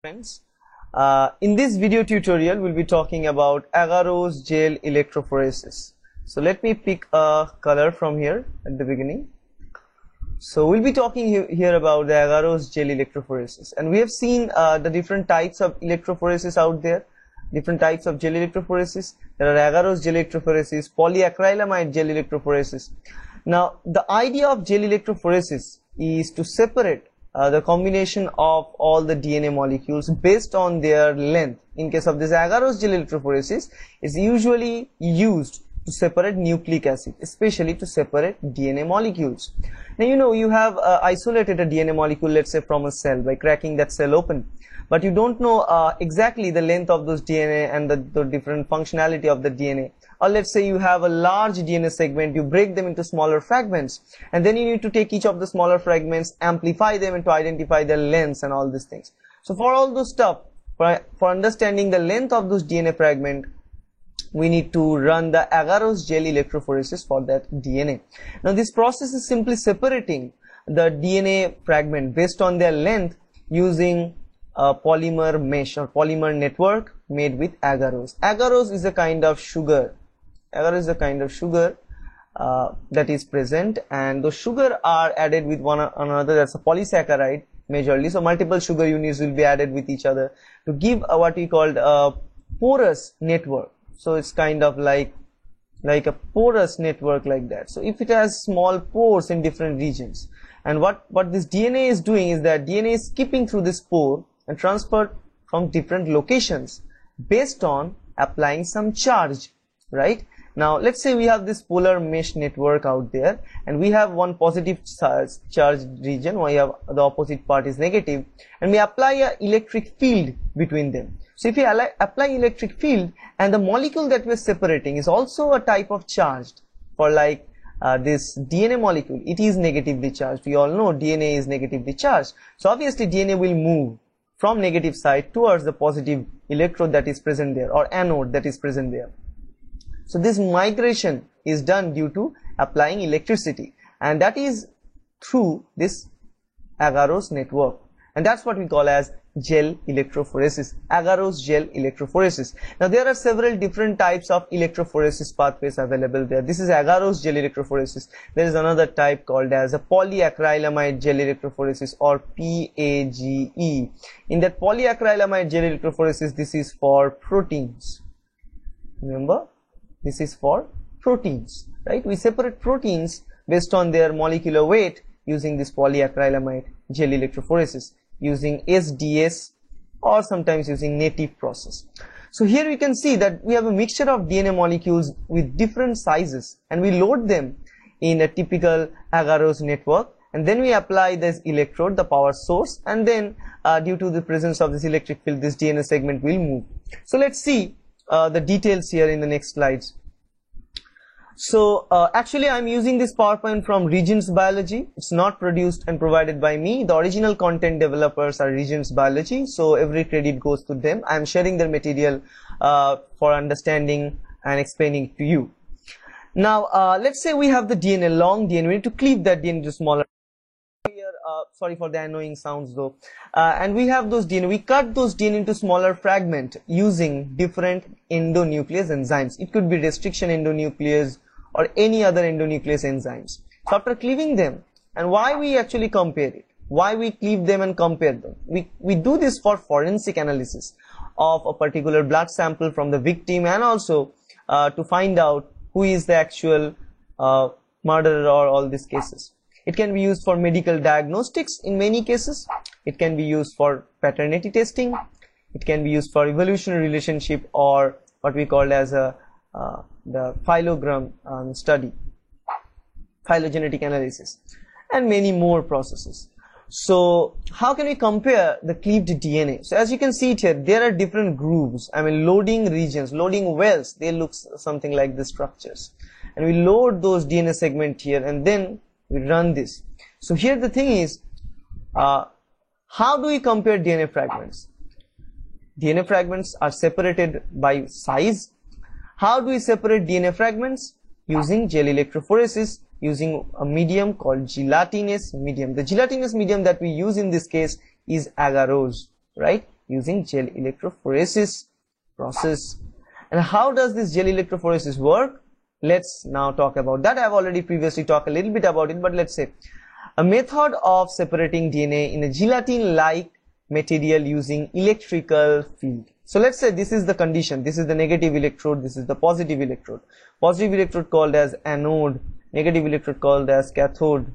Friends, in this video tutorial we'll be talking about agarose gel electrophoresis. So let me pick a color from here at the beginning. So we'll be talking here about the agarose gel electrophoresis, and we have seen the different types of electrophoresis out there, different types of gel electrophoresis. There are agarose gel electrophoresis, polyacrylamide gel electrophoresis. Now the idea of gel electrophoresis is to separate the combination of all the DNA molecules based on their length. In case of this agarose gel electrophoresis, is usually used to separate nucleic acid, especially to separate DNA molecules. Now you have isolated a DNA molecule, let's say from a cell, by cracking that cell open, but you don't know exactly the length of those DNA and the different functionality of the DNA. Or let's say you have a large DNA segment, you break them into smaller fragments, and then you need to take each of the smaller fragments, amplify them, and to identify their lengths and all these things. So for all those stuff, for understanding the length of those DNA fragment, we need to run the agarose gel electrophoresis for that DNA. Now this process is simply separating the DNA fragment based on their length using a polymer mesh or polymer network made with agarose. Agarose is a kind of sugar. Agarose is a kind of sugar that is present, and those sugar are added with one another. That's a polysaccharide majorly. So multiple sugar units will be added with each other to give what we called a porous network. So it's kind of like a porous network like that. So if it has small pores in different regions, and what this DNA is doing is that DNA is skipping through this pore and transferred from different locations based on applying some charge, right? Now let's say we have this polar mesh network out there, and we have one positive charged region, we have the opposite part is negative, and we apply an electric field between them. So if you apply electric field, and the molecule that we're separating is also a type of charged, for like this DNA molecule, it is negatively charged. We all know DNA is negatively charged. So obviously DNA will move from negative side towards the positive electrode that is present there, or anode that is present there. So this migration is done due to applying electricity, and that is through this agarose network, and that's what we call as gel electrophoresis, agarose gel electrophoresis. Now there are several different types of electrophoresis pathways available there. This is agarose gel electrophoresis. There is another type called as a polyacrylamide gel electrophoresis, or PAGE. In that polyacrylamide gel electrophoresis, this is for proteins. Remember, this is for proteins, right? We separate proteins based on their molecular weight using this polyacrylamide gel electrophoresis, using SDS or sometimes using native process. So here we can see that we have a mixture of DNA molecules with different sizes, and we load them in a typical agarose network, and then we apply this electrode, the power source, and then due to the presence of this electric field, this DNA segment will move. So let's see the details here in the next slides. So actually I'm using this PowerPoint from Regents Biology. It's not produced and provided by me. The original content developers are Regents Biology, so every credit goes to them. I'm sharing their material for understanding and explaining to you. Now let's say we have the DNA, long DNA. We need to cleave that DNA to smaller. Here, sorry for the annoying sounds though. And we have those DNA. We cut those DNA into smaller fragment using different endonuclease enzymes. It could be restriction endonuclease or any other endonuclease enzymes. So after cleaving them, and why we actually compare it, why we cleave them and compare them, we do this for forensic analysis of a particular blood sample from the victim, and also to find out who is the actual murderer or all these cases. It can be used for medical diagnostics in many cases. It can be used for paternity testing. It can be used for evolutionary relationship, or what we call as the phylogram study, phylogenetic analysis, and many more processes. So how can we compare the cleaved DNA? So as you can see it here, there are different grooves, loading regions, loading wells. They look something like the structures, and we load those DNA segment here, and then we run this. So here the thing is, how do we compare DNA fragments? DNA fragments are separated by size. How do we separate DNA fragments? Using gel electrophoresis, using a medium called gelatinous medium. The gelatinous medium that we use in this case is agarose, right? using gel electrophoresis process. And how does this gel electrophoresis work? Let's now talk about that. I've already previously talked a little bit about it, but let's say a method of separating DNA in a gelatin-like material using electrical field. So let's say this is the condition. This is the negative electrode. This is the positive electrode. Positive electrode called as anode. Negative electrode called as cathode.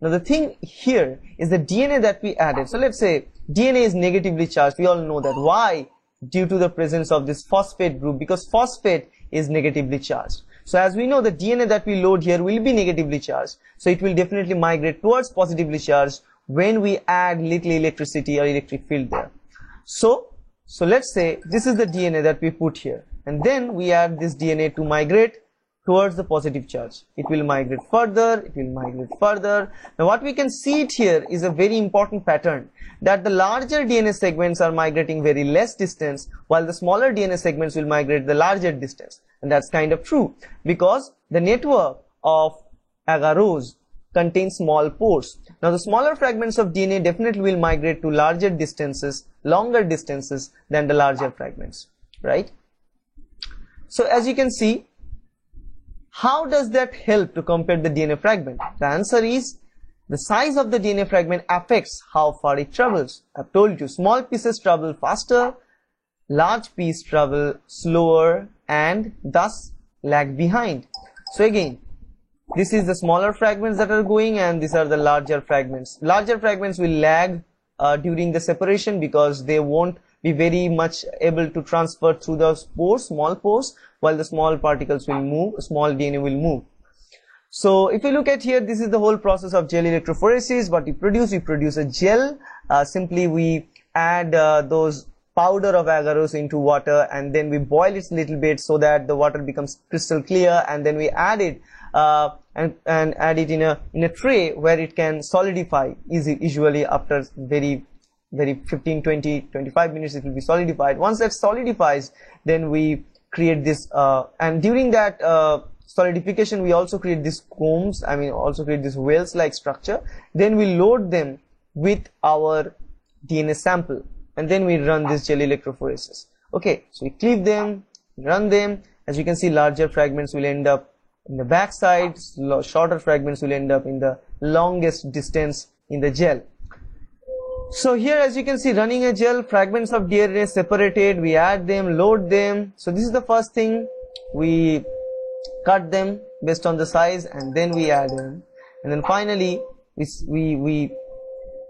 Now the thing here is the DNA that we added. So let's say DNA is negatively charged. We all know that. Why? Due to the presence of this phosphate group, because phosphate is negatively charged. So as we know, the DNA that we load here will be negatively charged. So it will definitely migrate towards positively charged when we add little electricity or electric field there. So let's say this is the DNA that we put here, and then we add this DNA to migrate towards the positive charge. It will migrate further, it will migrate further. Now what we can see it here is a very important pattern, that the larger DNA segments are migrating very less distance, while the smaller DNA segments will migrate the larger distance. And that's kind of true, because the network of agarose contains small pores. Now the smaller fragments of DNA definitely will migrate to larger distances, longer distances than the larger fragments, right? So as you can see, how does that help to compare the DNA fragment? The answer is, the size of the DNA fragment affects how far it travels. I've told you, small pieces travel faster, large pieces travel slower, and thus lag behind. So again, this is the smaller fragments that are going, and these are the larger fragments. Larger fragments will lag during the separation because they won't be very much able to transfer through the pores, small pores, while the small particles will move, small DNA will move. So if you look at here, this is the whole process of gel electrophoresis. What we produce a gel. Simply we add those powder of agarose into water, and then we boil it a little bit so that the water becomes crystal clear, and then we add it and add it in a tray where it can solidify usually after very 15, 20, 25 minutes it will be solidified. Once that solidifies, then we create this and during that solidification we also create these combs, also create this wells like structure. Then we load them with our DNA sample, and then we run this gel electrophoresis. Okay, so we cleave them, run them. As you can see, larger fragments will end up in the back side, shorter fragments will end up in the longest distance in the gel. So here, as you can see, running a gel, fragments of DNA separated, we add them, load them. So this is the first thing, we cut them based on the size, and then we add them, and then finally we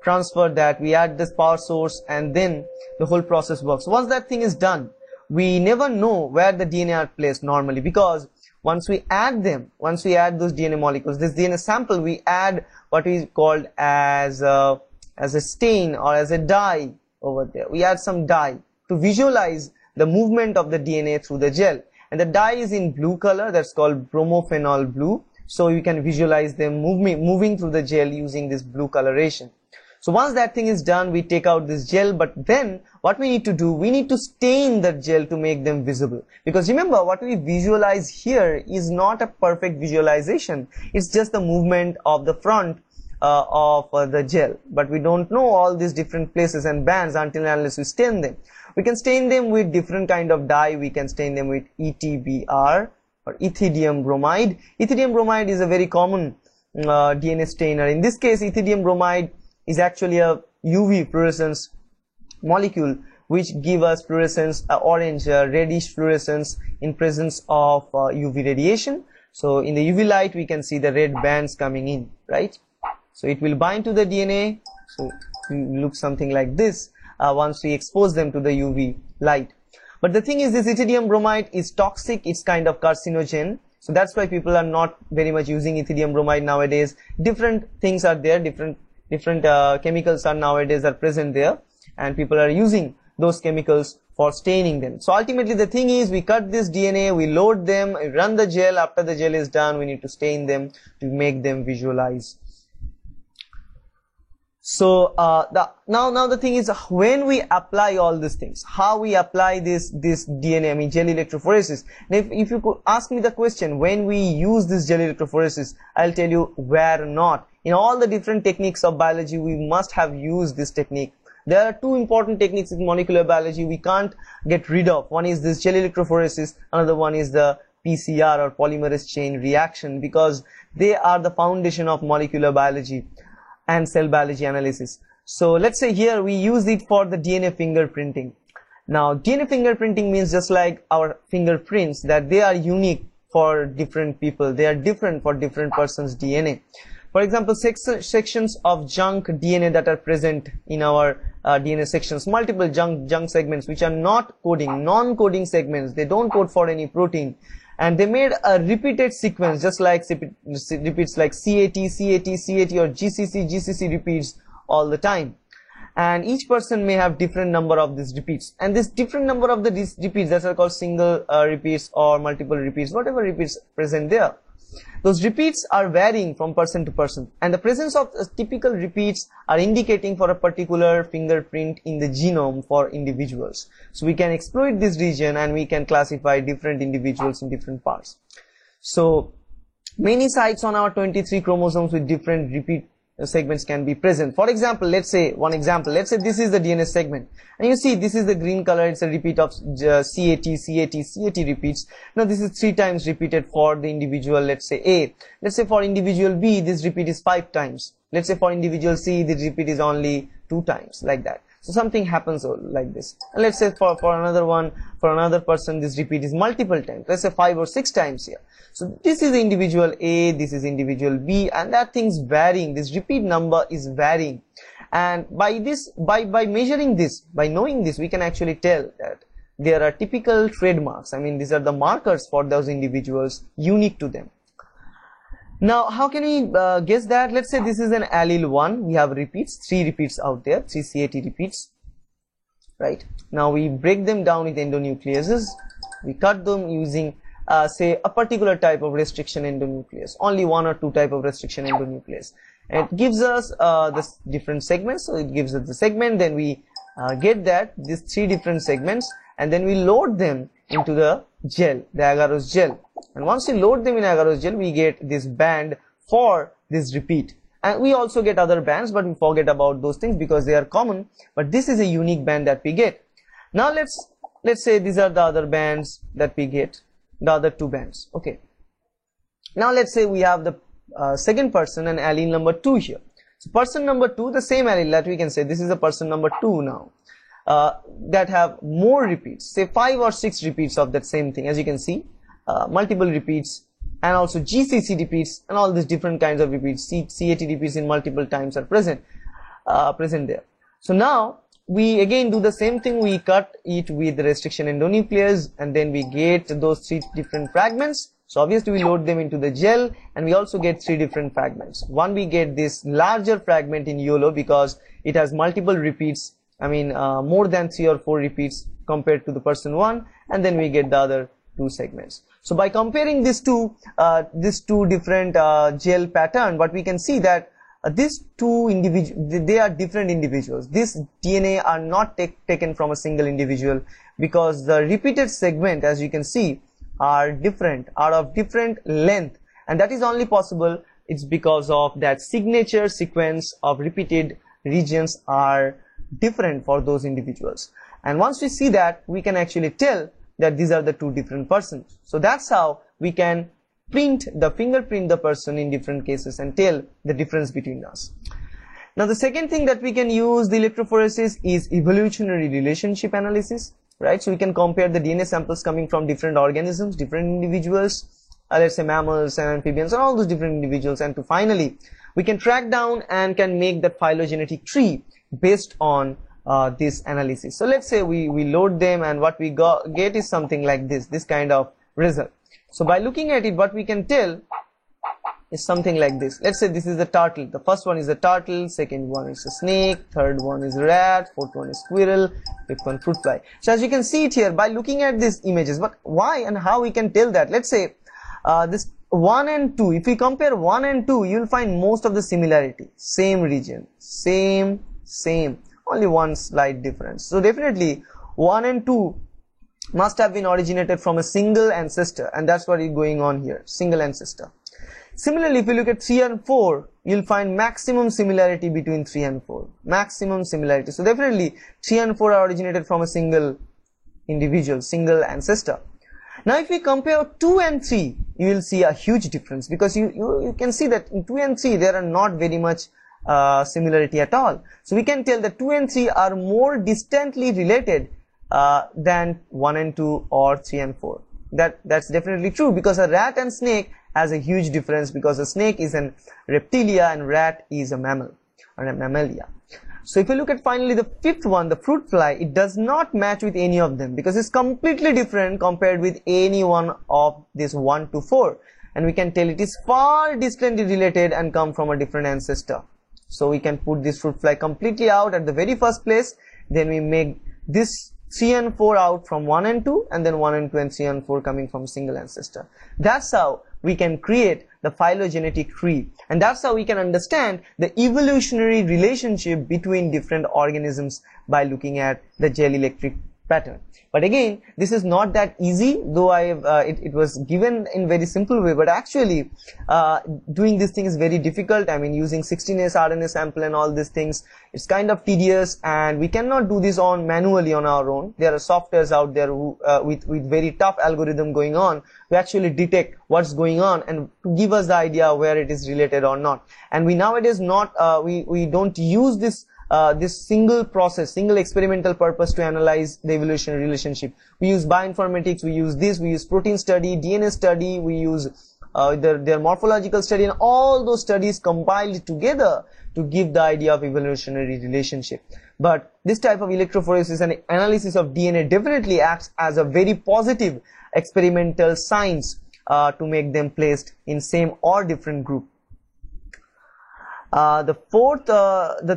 transfer that, we add this power source, and then the whole process works. Once that thing is done, we never know where the DNA are placed normally, because once we add them, once we add those DNA molecules, this DNA sample, we add what is called as a stain or as a dye over there. We add some dye to visualize the movement of the DNA through the gel, and the dye is in blue color, that's called bromophenol blue. So you can visualize them moving through the gel using this blue coloration. So once that thing is done, we take out this gel, but then what we need to do, we need to stain the gel to make them visible. Because remember, what we visualize here is not a perfect visualization. It's just the movement of the front of the gel. But we don't know all these different places and bands until and unless we stain them. We can stain them with different kind of dye. We can stain them with ETBr or ethidium bromide. Ethidium bromide is a very common DNA stainer. In this case, ethidium bromide is actually a UV fluorescence molecule which give us fluorescence, orange, reddish fluorescence in presence of UV radiation. So in the UV light we can see the red bands coming in, right? So it will bind to the DNA, so it will look something like this once we expose them to the UV light. But the thing is, this ethidium bromide is toxic, it's kind of carcinogen. So that's why people are not very much using ethidium bromide nowadays. Different things are there, different chemicals are nowadays are present there, and people are using those chemicals for staining them. So ultimately the thing is, we cut this DNA, we load them, we run the gel. After the gel is done, we need to stain them to make them visualize. So now the thing is, when we apply all these things, how we apply this DNA, gel electrophoresis. And if you could ask me the question, when we use this gel electrophoresis, I'll tell you where not. In all the different techniques of biology, we must have used this technique There are two important techniques in molecular biology we can't get rid of. One is this gel electrophoresis, another one is the PCR or polymerase chain reaction, because they are the foundation of molecular biology and cell biology analysis. So let's say here we use it for the DNA fingerprinting. Now DNA fingerprinting means just like our fingerprints, that they are unique for different people, they are different for different persons' DNA. For example, sections of junk DNA that are present in our DNA sections, multiple junk segments which are not coding, non-coding segments, they don't code for any protein, and they made a repeated sequence, just like repeats like CAT, CAT, CAT, or GCC, GCC repeats all the time. And each person may have different number of these repeats, and this different number of these repeats, that are called single repeats or multiple repeats, whatever repeats present there, those repeats are varying from person to person, and the presence of typical repeats are indicating for a particular fingerprint in the genome for individuals. So we can exploit this region and we can classify different individuals in different parts. So many sites on our 23 chromosomes with different repeat segments can be present. For example, let's say this is the DNA segment, and you see this is the green color, it's a repeat of CAT, CAT, CAT repeats. Now this is 3 times repeated for the individual, let's say A. Let's say for individual B, this repeat is 5 times. Let's say for individual C, the repeat is only 2 times, like that. So something happens like this. And let's say for another one, for another person, this repeat is multiple times. Let's say 5 or 6 times here. So this is individual A, this is individual B, and that thing's varying. This repeat number is varying. And by measuring this, by knowing this, we can actually tell that there are typical trademarks. I mean, these are the markers for those individuals unique to them. Now, how can we guess that? Let's say this is an allele 1. We have repeats, 3 repeats out there, 3 CAT repeats, right? Now we break them down with endonucleases. We cut them using, say, a particular type of restriction endonuclease, only 1 or 2 type of restriction endonuclease. And it gives us the different segments. So it gives us the segment, then we get these 3 different segments, and then we load them into the gel, the agarose gel. And once we load them in agarose gel, we get this band for this repeat. And we also get other bands, but we forget about those things because they are common. But this is a unique band that we get. Now let's say these are the other bands that we get, the other 2 bands. Okay. Now let's say we have the second person and allele number 2 here. So person number 2, the same allele that we can say this is a person number 2 now. That have more repeats, say 5 or 6 repeats of that same thing. As you can see, multiple repeats, and also GCC repeats, and all these different kinds of repeats, CAT repeats in multiple times are present there. So now we again do the same thing. We cut it with the restriction endonuclease, and then we get those 3 different fragments. So obviously we load them into the gel, and we also get 3 different fragments. One, we get this larger fragment in YOLO because it has multiple repeats, I mean more than 3 or 4 repeats compared to the person 1, and then we get the other 2 segments. So by comparing these two different gel pattern, what we can see that these 2 individuals, they are different individuals. This DNA are not taken from a single individual, because the repeated segment, as you can see, are different, are of different length, and that is only possible, it's because of that signature sequence of repeated regions are different for those individuals. And once we see that, we can actually tell that these are the 2 different persons. So that's how we can fingerprint the person in different cases and tell the difference between us. Now the second thing that we can use the electrophoresis is evolutionary relationship analysis, right? So we can compare the DNA samples coming from different organisms, different individuals, let's say mammals and amphibians and all those different individuals, and to finally we can track down and can make that phylogenetic tree based on this analysis. So let's say we load them, and what we get is something like this kind of result. So by looking at it, what we can tell is something like this. Let's say this is the turtle. The first one is a turtle, second one is a snake, third one is a rat, fourth one is squirrel, fifth one fruit fly. So as you can see it here by looking at these images, but why and how we can tell that? Let's say this 1 and 2, if we compare 1 and 2, you'll find most of the similarity, same region, same, only one slight difference. So definitely 1 and 2 must have been originated from a single ancestor, and that's what is going on here, single ancestor. Similarly, if you look at 3 and 4, you'll find maximum similarity between 3 and 4. Maximum similarity. So definitely 3 and 4 are originated from a single individual, single ancestor. Now if we compare 2 and 3, you will see a huge difference, because you can see that in 2 and 3 there are not very much similarity at all. So we can tell that 2 and 3 are more distantly related than 1 and 2 or 3 and 4. That's definitely true, because a rat and snake has a huge difference, because a snake is an reptilia and rat is a mammal or a mammalia. So if you look at finally the fifth one, the fruit fly, it does not match with any of them, because it's completely different compared with any one of this 1 to 4, and we can tell it is far distantly related and come from a different ancestor. So we can put this fruit fly completely out at the very first place, then we make this 3 and 4 out from 1 and 2, and then 1 and 2 and 3 and 4 coming from single ancestor. That's how we can create the phylogenetic tree, and that's how we can understand the evolutionary relationship between different organisms by looking at the gel electric pattern. But again, this is not that easy, though it was given in very simple way, but actually doing this thing is very difficult. I mean, using 16S RNA sample and all these things, it's kind of tedious, and we cannot do this manually on our own. There are softwares out there who, with very tough algorithm going on, we actually detect what's going on and to give us the idea where it is related or not. And we nowadays we don't use this single process, single experimental purpose to analyze the evolutionary relationship. We use bioinformatics, we use protein study, DNA study, we use their morphological study, and all those studies compiled together to give the idea of evolutionary relationship. But this type of electrophoresis and analysis of DNA definitely acts as a very positive experimental science to make them placed in same or different group. The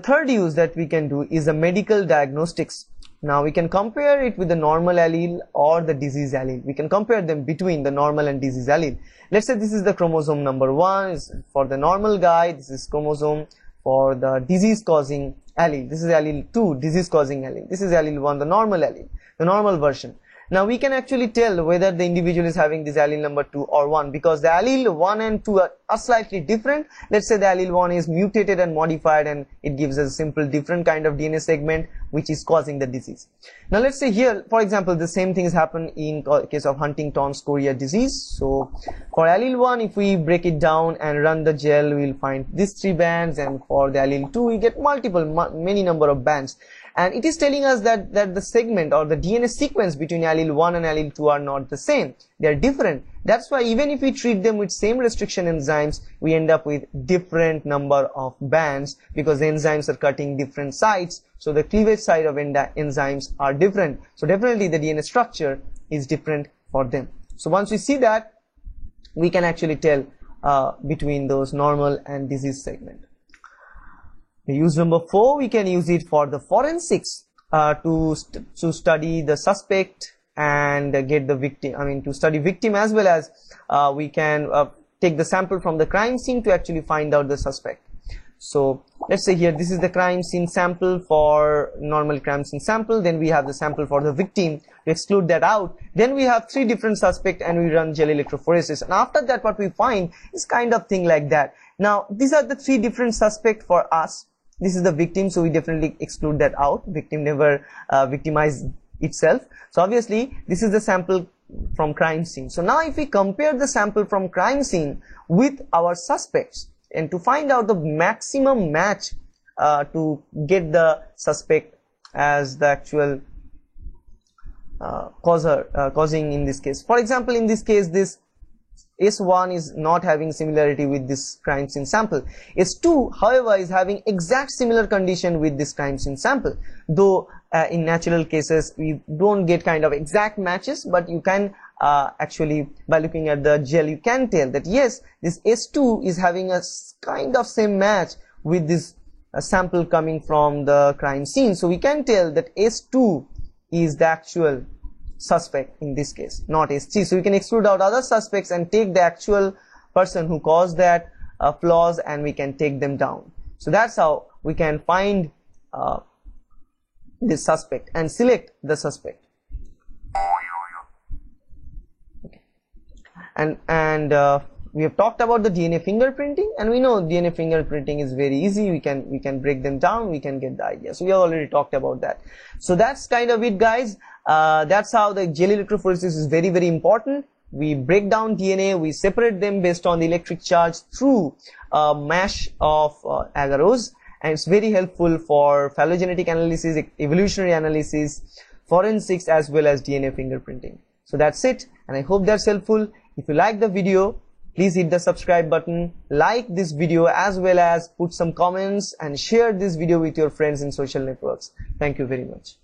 third use that we can do is a medical diagnostics. Now we can compare it with the normal allele or the disease allele. We can compare them between the normal and disease allele. Let's say this is the chromosome number 1 is for the normal guy. This is chromosome for the disease causing allele. This is allele 2, disease causing allele. This is allele 1, the normal allele, the normal version. Now we can actually tell whether the individual is having this allele number 2 or 1, because the allele 1 and 2 are slightly different. Let's say the allele 1 is mutated and modified, and it gives us a simple different kind of DNA segment which is causing the disease. Now let's say here, for example, the same things happen in case of Huntington's chorea disease. So for allele 1, if we break it down and run the gel, we'll find these 3 bands, and for the allele 2 we get many number of bands. And it is telling us that the segment or the DNA sequence between allele 1 and allele 2 are not the same. They are different. That's why even if we treat them with same restriction enzymes, we end up with different number of bands, because the enzymes are cutting different sites. So the cleavage site of enzymes are different. So definitely the DNA structure is different for them. So once we see that, we can actually tell between those normal and disease segment. Use number 4, we can use it for the forensics to study the suspect and get the victim. I mean, to study victim, as well as we can take the sample from the crime scene to actually find out the suspect. So let's say here this is the crime scene sample for normal crime scene sample, then we have the sample for the victim. To exclude that out, then we have 3 different suspects and we run gel electrophoresis, and after that what we find is kind of thing like that. Now these are the 3 different suspects for us. This is the victim, so we definitely exclude that out. Victim never victimized itself. So obviously this is the sample from crime scene. So now if we compare the sample from crime scene with our suspects, and to find out the maximum match to get the suspect as the actual causing in this case. For example, in this case, this S1 is not having similarity with this crime scene sample. S2, however, is having exact similar condition with this crime scene sample. Though in natural cases we don't get kind of exact matches, but you can actually, by looking at the gel, you can tell that yes, this S2 is having a kind of same match with this sample coming from the crime scene. So we can tell that S2 is the actual suspect in this case, not S3. So we can exclude out other suspects and take the actual person who caused that flaws, and we can take them down. So that's how we can find this suspect and select the suspect. Okay. And we have talked about the DNA fingerprinting, and we know DNA fingerprinting is very easy. We can break them down, we can get the idea. So we have already talked about that. So that's kind of it, guys. That's how the gel electrophoresis is very, very important. We break down DNA, we separate them based on the electric charge through a mesh of agarose, and it's very helpful for phylogenetic analysis, evolutionary analysis, forensics, as well as DNA fingerprinting. So that's it, and I hope that's helpful. If you like the video, please hit the subscribe button, like this video, as well as put some comments and share this video with your friends in social networks. Thank you very much.